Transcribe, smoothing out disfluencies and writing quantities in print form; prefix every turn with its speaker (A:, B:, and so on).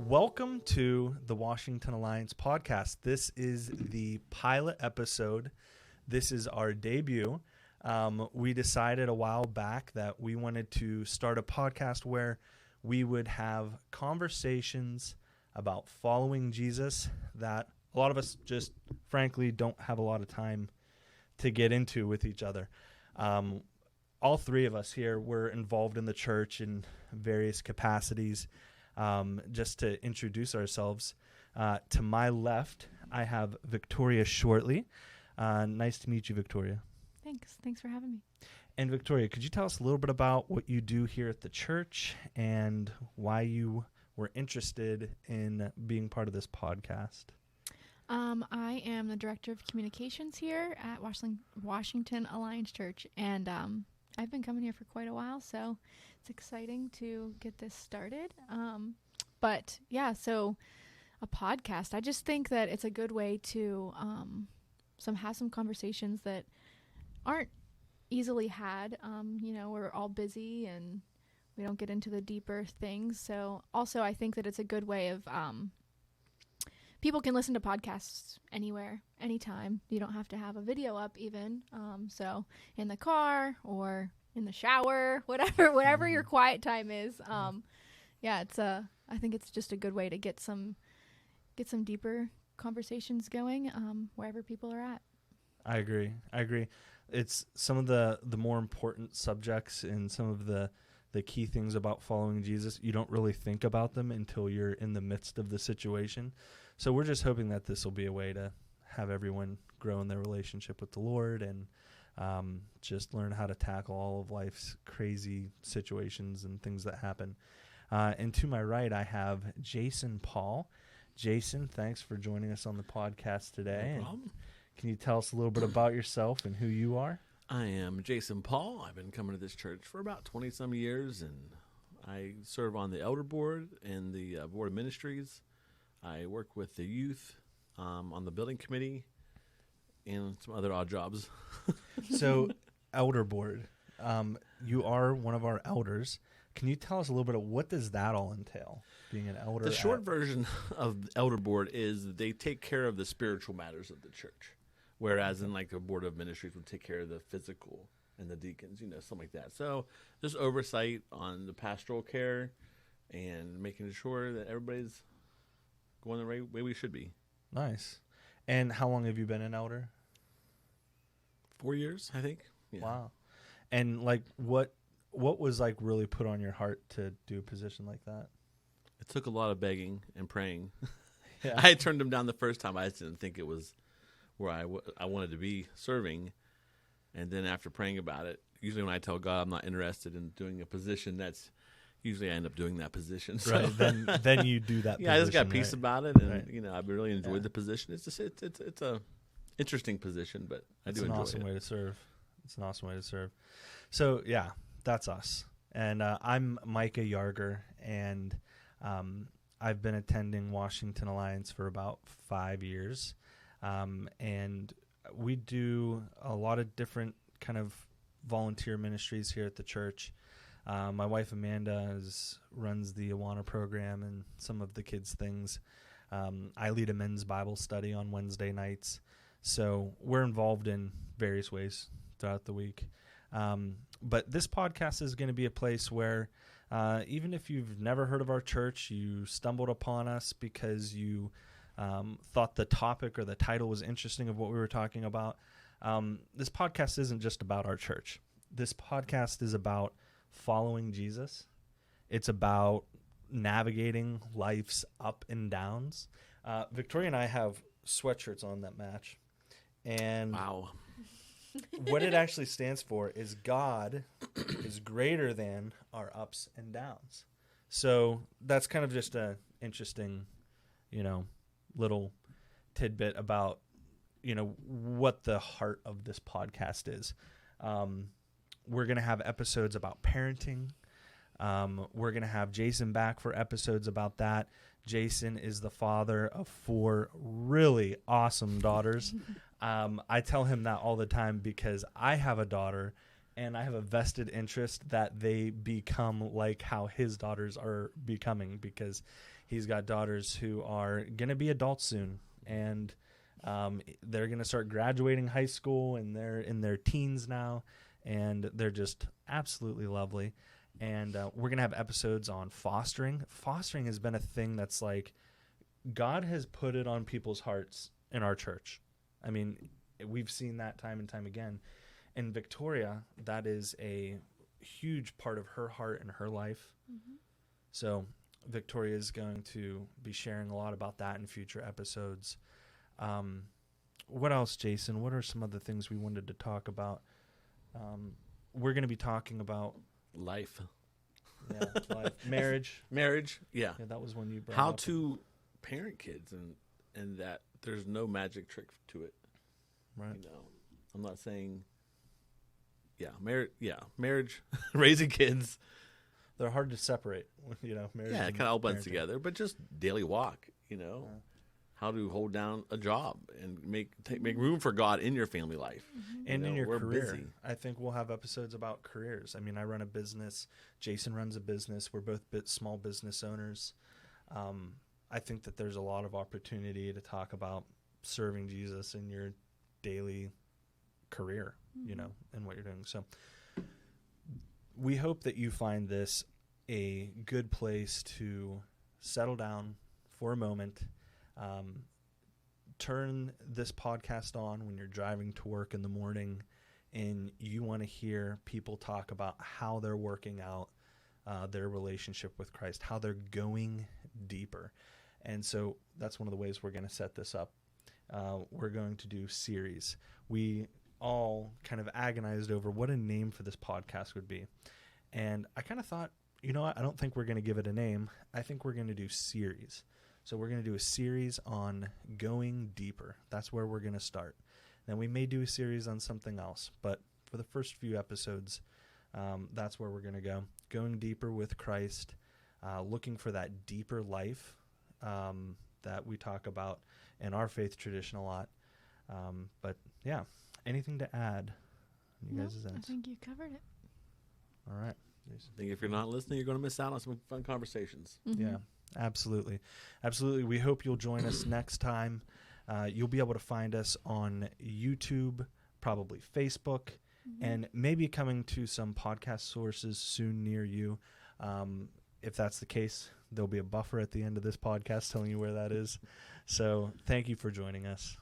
A: Welcome to the Washington Alliance podcast. This is the pilot episode. This is our debut. We decided a while back that we wanted to start a podcast where we would have conversations about following Jesus that a lot of us just frankly don't have a lot of time to get into with each other. All three of us here were involved in the church in various capacities. Just to introduce ourselves, to my left, I have Victoria Shortley. Nice to meet you, Victoria.
B: Thanks for having me.
A: And Victoria, could you tell us a little bit about what you do here at the church and why you were interested in being part of this podcast?
B: I am the Director of Communications here at Washington Alliance Church, and I've been coming here for quite a while, so it's exciting to get this started. But yeah, so a podcast, I just think that it's a good way to have some conversations that aren't easily had. We're all busy and we don't get into the deeper things. So also I think that it's a good way of people can listen to podcasts anywhere, anytime. You don't have to have a video up even. So in the car or in the shower, whatever your quiet time is. I think it's just a good way to get some deeper conversations going wherever people are at.
A: I agree. It's some of the more important subjects and some of the key things about following Jesus. You don't really think about them until you're in the midst of the situation. So we're just hoping that this will be a way to have everyone grow in their relationship with the Lord and just learn how to tackle all of life's crazy situations and things that happen. And to my right, I have Jason Paul. Jason, thanks for joining us on the podcast today.
C: No problem.
A: Can you tell us a little bit about yourself and who you are?
C: I am Jason Paul. I've been coming to this church for about 20-some years, and I serve on the elder board and the board of ministries. I work with the youth on the building committee and some other odd jobs.
A: So, elder board, you are one of our elders. Can you tell us a little bit of what does that all entail, being an elder?
C: The short version of the elder board is that they take care of the spiritual matters of the church, whereas in like the board of ministries would take care of the physical and the deacons, something like that. So just oversight on the pastoral care and making sure that everybody's going the right way we should be.
A: Nice. And how long have you been an elder?
C: 4 years, I think. Yeah.
A: Wow. And like what was like really put on your heart to do a position like that?
C: It took a lot of begging and praying.
A: Yeah.
C: I had turned them down the first time. I just didn't think it was where I wanted to be serving. And then after praying about it, usually when I tell God I'm not interested in doing a position, that's usually I end up doing that position. So.
A: Right. Then you do that.
C: Yeah,
A: position,
C: I just got peace
A: right?
C: about it, and
A: Right.
C: I've really enjoyed the position. It's just it's a interesting position, but I do enjoy it.
A: It's an awesome way to serve. It's an awesome way to serve. So yeah, that's us. And I'm Micah Yarger, and I've been attending Washington Alliance for about 5 years. And we do a lot of different kind of volunteer ministries here at the church. My wife Amanda runs the Awana program and some of the kids' things. I lead a men's Bible study on Wednesday nights. So we're involved in various ways throughout the week. But this podcast is going to be a place where even if you've never heard of our church, you stumbled upon us because you thought the topic or the title was interesting of what we were talking about. This podcast isn't just about our church. This podcast is about following Jesus. It's about navigating life's up and downs. Victoria and I have sweatshirts on that match. And
C: Wow.
A: what it actually stands for is God is greater than our ups and downs. So that's kind of just an interesting, little tidbit about, what the heart of this podcast is. We're going to have episodes about parenting. We're going to have Jason back for episodes about that. Jason is the father of 4 really awesome daughters. I tell him that all the time because I have a daughter and I have a vested interest that they become like how his daughters are becoming, because He's got daughters who are going to be adults soon, and they're going to start graduating high school, and they're in their teens now, and they're just absolutely lovely. And we're going to have episodes on fostering. Fostering has been a thing that's like God has put it on people's hearts in our church. I mean, we've seen that time and time again. And Victoria, that is a huge part of her heart and her life.
B: Mm-hmm.
A: So Victoria is going to be sharing a lot about that in future episodes. What else, Jason? What are some other things we wanted to talk about? We're going to be talking about
C: Life.
A: life, marriage.
C: Yeah.
A: Yeah, that was one you brought
C: How
A: up.
C: to parent kids, and that there's no magic trick to it.
A: Right.
C: You know, I'm not saying. Marriage, raising kids.
A: They're hard to separate. Marriage.
C: Yeah, it
A: and
C: kind of all blends
A: parenting.
C: together, but just daily walk.
A: Yeah.
C: How to hold down a job and make room for God in your family life.
A: And in your
C: we're
A: career.
C: busy.
A: I think we'll have episodes about careers. I mean, I run a business. Jason runs a business. We're both small business owners. I think that there's a lot of opportunity to talk about serving Jesus in your daily career, and what you're doing. So we hope that you find this a good place to settle down for a moment. Turn this podcast on when you're driving to work in the morning and you want to hear people talk about how they're working out their relationship with Christ, how they're going deeper. And so that's one of the ways we're going to set this up. We're going to do series. We all kind of agonized over what a name for this podcast would be. And I kind of thought, you know what? I don't think we're going to give it a name. I think we're going to do series. So we're going to do a series on going deeper. That's where we're going to start. Then we may do a series on something else. But for the first few episodes, that's where we're going to go. Going deeper with Christ, looking for that deeper life that we talk about in our faith tradition a lot. But yeah, anything to add? You guys'
B: I
A: ends?
B: think you covered it.
A: All right.
C: I think if you're not listening, you're going to miss out on some fun conversations.
B: Mm-hmm.
A: Yeah, absolutely. Absolutely. We hope you'll join us next time. You'll be able to find us on YouTube, probably Facebook, and maybe coming to some podcast sources soon near you. If that's the case, there'll be a buffer at the end of this podcast telling you where that is. So thank you for joining us.